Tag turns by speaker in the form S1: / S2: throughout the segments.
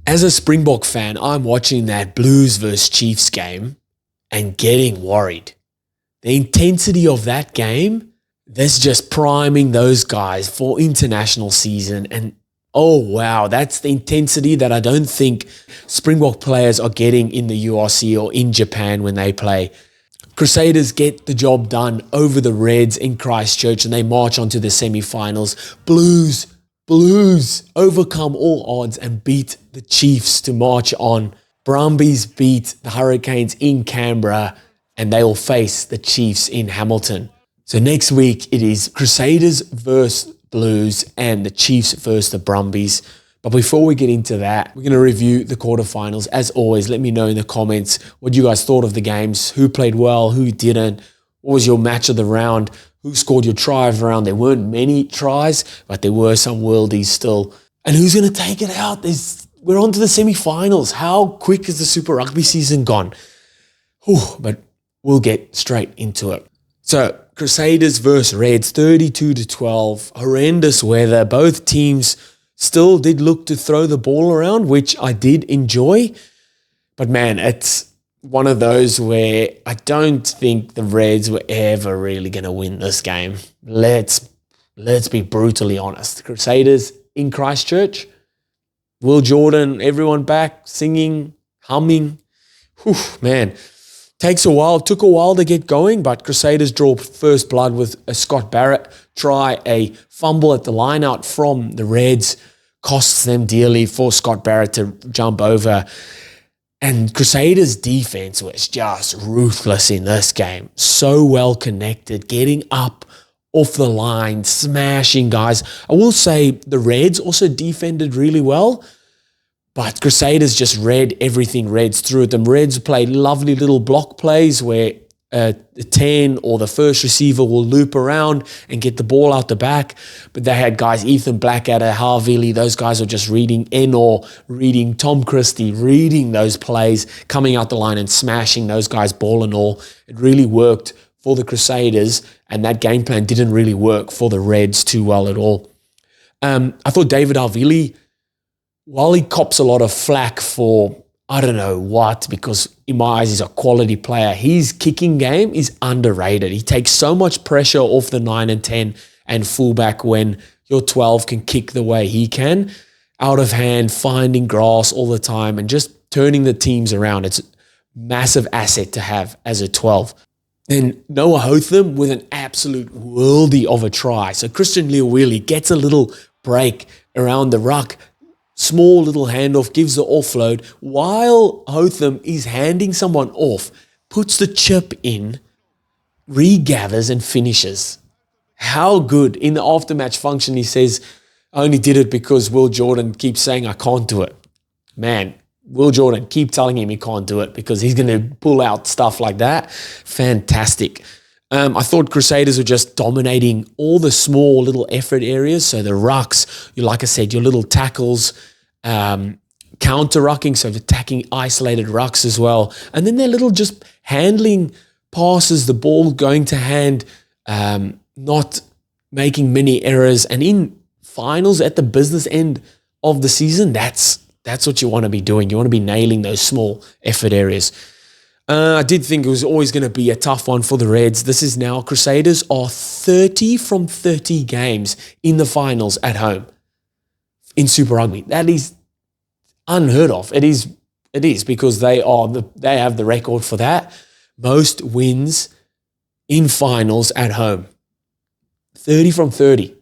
S1: As a Springbok fan, I'm watching that Blues versus Chiefs game and getting worried. The intensity of that game, that's just priming those guys for international season. And oh wow, that's the intensity that I don't think Springbok players are getting in the URC or in Japan when they play. Crusaders get the job done over the Reds in Christchurch and they march on to the semi-finals. Blues overcome all odds and beat the Chiefs to march on. Brumbies beat the Hurricanes in Canberra and they will face the Chiefs in Hamilton. So next week it is Crusaders versus Blues and the Chiefs versus the Brumbies. But before we get into that, we're going to review the quarterfinals. As always, let me know in the comments what you guys thought of the games, who played well, who didn't, what was your match of the round, who scored your try of the round. There weren't many tries, but there were some worldies still. And who's going to take it out? We're on to the semi-finals. How quick is the Super Rugby season gone? But we'll get straight into it. So, Crusaders versus Reds, 32-12. Horrendous weather. Both teams still did look to throw the ball around, which I did enjoy. But man, it's one of those where I don't think the Reds were ever really going to win this game. Let's be brutally honest. Crusaders in Christchurch, Will Jordan, everyone back, singing, humming. Man, took a while to get going, but Crusaders draw first blood with a Scott Barrett try, a fumble at the line out from the Reds, costs them dearly for Scott Barrett to jump over. And Crusaders' defense was just ruthless in this game. So well connected, getting up off the line, smashing guys. I will say the Reds also defended really well, but Crusaders just read everything Reds threw at them. Reds played lovely little block plays where the 10 or the first receiver will loop around and get the ball out the back. But they had guys, Ethan Blackadder, Harvili, those guys are just reading Enor, reading Tom Christie, reading those plays, coming out the line and smashing those guys ball and all. It really worked for the Crusaders, and that game plan didn't really work for the Reds too well at all. I thought David Harvili, while he cops a lot of flack for I don't know what, because in my eyes he's a quality player, his kicking game is underrated. He takes so much pressure off the 9 and 10 and fullback when your 12 can kick the way he can. Out of hand, finding grass all the time and just turning the teams around. It's a massive asset to have as a 12. Then Noah Hotham with an absolute worldie of a try. So Christian Leawili gets a little break around the ruck, small little handoff, gives the offload, while Hotham is handing someone off, puts the chip in, regathers and finishes. How good. In the aftermatch function, he says, I only did it because Will Jordan keeps saying I can't do it. Man, Will Jordan, keep telling him he can't do it because he's going to pull out stuff like that. Fantastic. I thought Crusaders were just dominating all the small little effort areas. So the rucks, like I said, your little tackles, counter-rucking, so attacking isolated rucks as well. And then their little just handling passes, the ball going to hand, not making many errors. And in finals at the business end of the season, that's what you want to be doing. You want to be nailing those small effort areas. I did think it was always going to be a tough one for the Reds. This is now, Crusaders are 30 from 30 games in the finals at home in Super Rugby. That is unheard of. It is because they have the record for that. Most wins in finals at home. 30 from 30.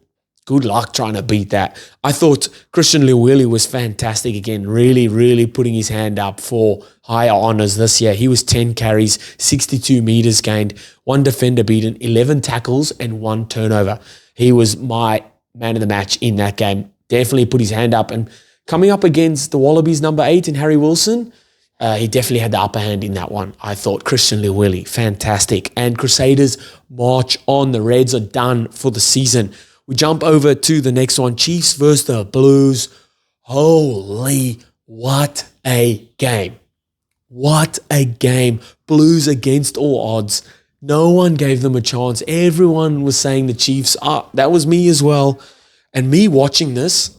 S1: Good luck trying to beat that. I thought Christian Leawili was fantastic again, really, really putting his hand up for higher honours this year. He was 10 carries, 62 metres gained, 1 defender beaten, 11 tackles and 1 turnover. He was my man of the match in that game. Definitely put his hand up. And coming up against the Wallabies number 8 in Harry Wilson, he definitely had the upper hand in that one. I thought Christian Leawili, fantastic. And Crusaders march on. The Reds are done for the season. We jump over to the next one, Chiefs versus the Blues. Holy, what a game. What a game. Blues against all odds. No one gave them a chance. Everyone was saying the Chiefs. That was me as well. And me watching this,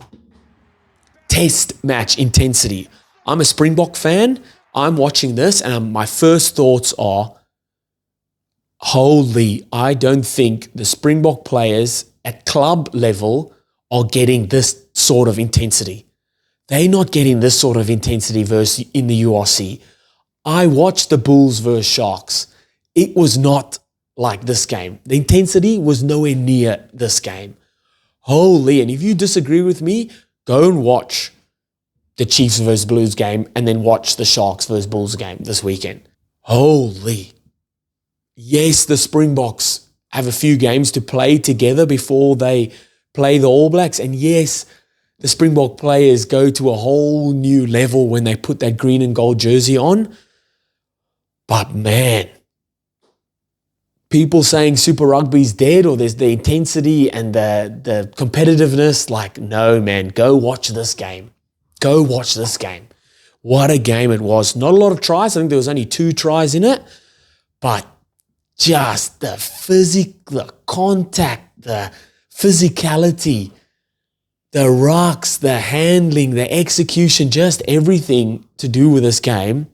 S1: test match intensity. I'm a Springbok fan. I'm watching this and my first thoughts are, holy, I don't think the Springbok players at club level are getting this sort of intensity. They're not getting this sort of intensity in the URC. I watched the Bulls versus Sharks. It was not like this game. The intensity was nowhere near this game. Holy, and if you disagree with me, go and watch the Chiefs versus Blues game and then watch the Sharks versus Bulls game this weekend. Holy. Yes, the Springboks have a few games to play together before they play the All Blacks. And yes, the Springbok players go to a whole new level when they put that green and gold jersey on. But man, people saying Super Rugby's dead or there's the intensity and the competitiveness, like, no, man, go watch this game. Go watch this game. What a game it was. Not a lot of tries. I think there was only 2 tries in it. But just the the contact, the physicality, the rucks, the handling, the execution, just everything to do with this game,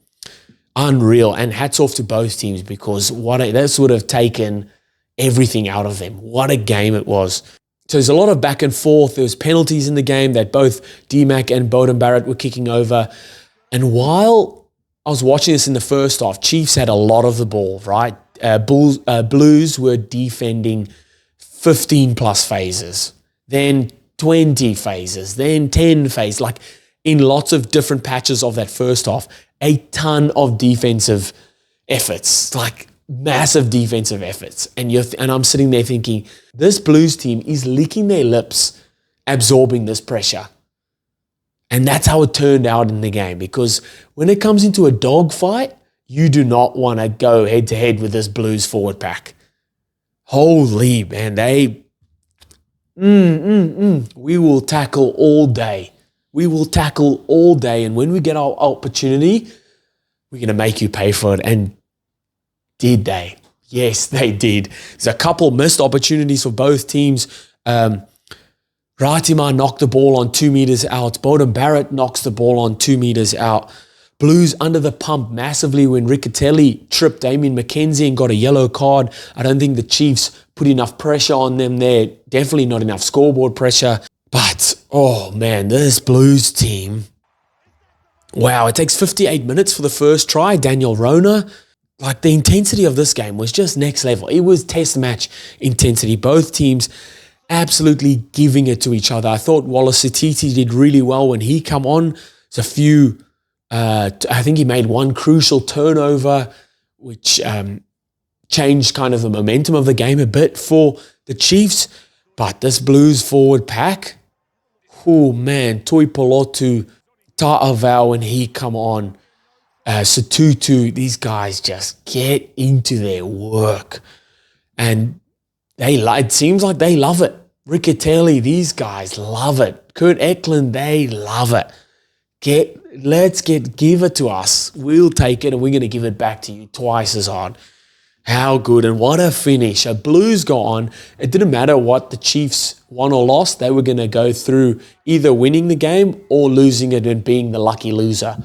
S1: unreal. And hats off to both teams because this would have taken everything out of them. What a game it was. So there's a lot of back and forth. There was penalties in the game that both D-Mac and Beauden Barrett were kicking over. And while I was watching this in the first half, Chiefs had a lot of the ball, right? Blues were defending 15 plus phases, then 20 phases, then 10 phases, like in lots of different patches of that first half, a ton of defensive efforts, like massive defensive efforts. And I'm sitting there thinking, this Blues team is licking their lips, absorbing this pressure. And that's how it turned out in the game, because when it comes into a dogfight, you do not want to go head-to-head with this Blues forward pack. Holy, man, we will tackle all day. We will tackle all day, and when we get our opportunity, we're going to make you pay for it. And did they? Yes, they did. There's a couple missed opportunities for both teams. Ratima knocked the ball on 2 meters out. Beauden Barrett knocks the ball on 2 meters out. Blues under the pump massively when Riccatelli tripped Damien McKenzie and got a yellow card. I don't think the Chiefs put enough pressure on them there. Definitely not enough scoreboard pressure. But, oh man, this Blues team. Wow, it takes 58 minutes for the first try. Daniel Rona. Like, the intensity of this game was just next level. It was test match intensity. Both teams absolutely giving it to each other. I thought Wallace Sititi did really well when he come on. There's a few... I think he made one crucial turnover, which changed kind of the momentum of the game a bit for the Chiefs. But this Blues forward pack, oh man, Toi Polotu, Ta'avao when he come on, Satutu, these guys just get into their work. And it seems like they love it. Riccatelli, these guys love it. Kurt Eklund, they love it. Give it to us. We'll take it and we're going to give it back to you twice as hard. How good and what a finish. A Blues go on. It didn't matter what the Chiefs won or lost. They were going to go through either winning the game or losing it and being the lucky loser.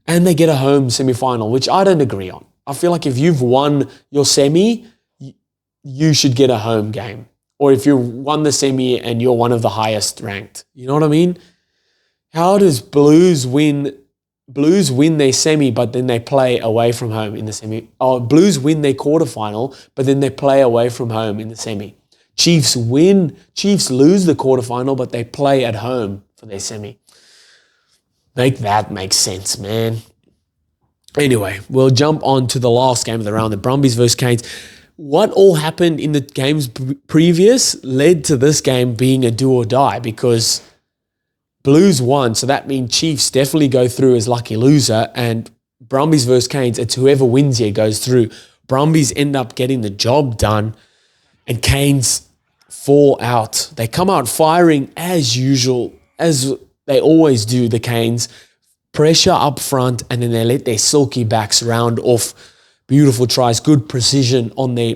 S1: And they get a home semi-final, which I don't agree on. I feel like if you've won your semi, you should get a home game. Or if you won the semi and you're one of the highest ranked. You know what I mean? How does Blues win their semi, but then they play away from home in the semi? Oh, Blues win their quarterfinal, but then they play away from home in the semi. Chiefs lose the quarterfinal, but they play at home for their semi. Make that make sense, man. Anyway, we'll jump on to the last game of the round, the Brumbies versus Canes. What all happened in the games previous led to this game being a do or die, because Blues won, so that means Chiefs definitely go through as lucky loser, and Brumbies versus Canes, it's whoever wins here goes through. Brumbies end up getting the job done, and Canes fall out. They come out firing as usual, as they always do, the Canes. Pressure up front, and then they let their silky backs round off. Beautiful tries, good precision on their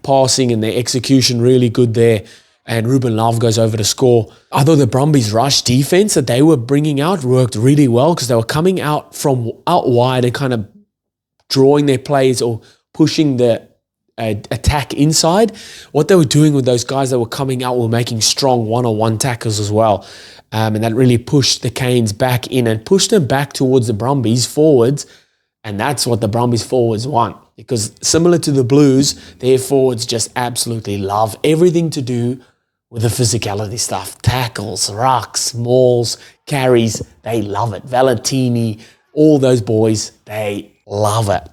S1: passing and their execution, really good there. and Ruben Love goes over to score. I thought the Brumbies' rush defense that they were bringing out worked really well because they were coming out from out wide and kind of drawing their plays or pushing the attack inside. What they were doing with those guys that were coming out were making strong one-on-one tackles as well. And that really pushed the Canes back in and pushed them back towards the Brumbies forwards. And that's what the Brumbies forwards want. Because similar to the Blues, their forwards just absolutely love everything to do with the physicality stuff. Tackles, rucks, mauls, carries, they love it. Valentini, all those boys, they love it.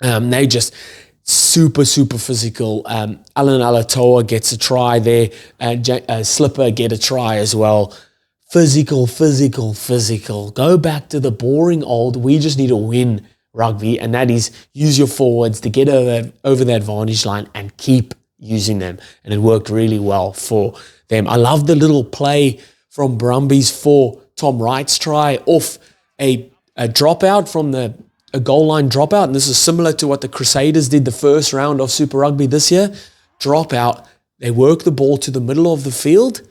S1: They just super physical. Alan Alatoa gets a try there. Slipper get a try as well. Physical. Go back to the boring old, we just need to win rugby, and that is use your forwards to get over the advantage line and keep using them. And it worked really well for them. I love the little play from Brumbies for Tom Wright's try off a dropout from a goal line dropout. And this is similar to what the Crusaders did the first round of Super Rugby this year. Dropout. They work the ball to the middle of the field.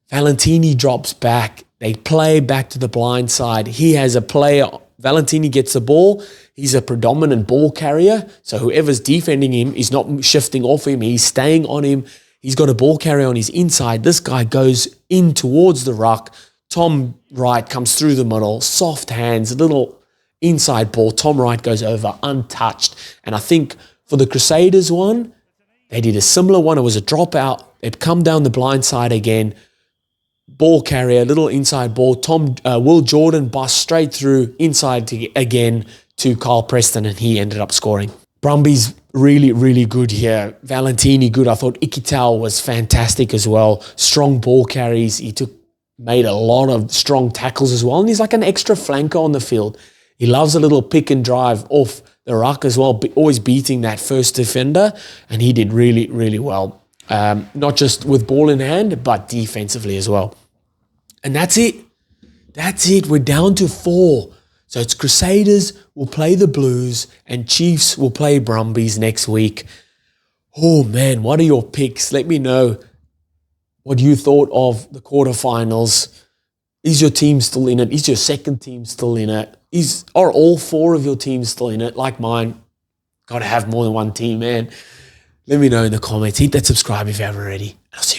S1: Valentini drops back. They play back to the blind side. He has a player. Valentini gets the ball. He's a predominant ball carrier. So whoever's defending him is not shifting off him. He's staying on him. He's got a ball carrier on his inside. This guy goes in towards the ruck. Tom Wright comes through the middle. Soft hands, a little inside ball. Tom Wright goes over untouched. And I think for the Crusaders one, they did a similar one. It was a dropout. They'd come down the blind side again. Ball carrier, little inside ball. Will Jordan bust straight through inside again to Carl Preston, and he ended up scoring. Brumbies really good here. Valentini good. I thought Ikitau was fantastic as well. Strong ball carries. He made a lot of strong tackles as well, and he's like an extra flanker on the field. He loves a little pick and drive off the ruck as well, always beating that first defender, and he did really well. Not just with ball in hand, but defensively as well. And that's it. We're down to 4. So it's Crusaders will play the Blues and Chiefs will play Brumbies next week. Oh man, what are your picks? Let me know what you thought of the quarterfinals. Is your team still in it? Is your second team still in it? Are all 4 of your teams still in it? Like mine, got to have more than one team, man. Let me know in the comments. Hit that subscribe if you haven't already. I'll see you.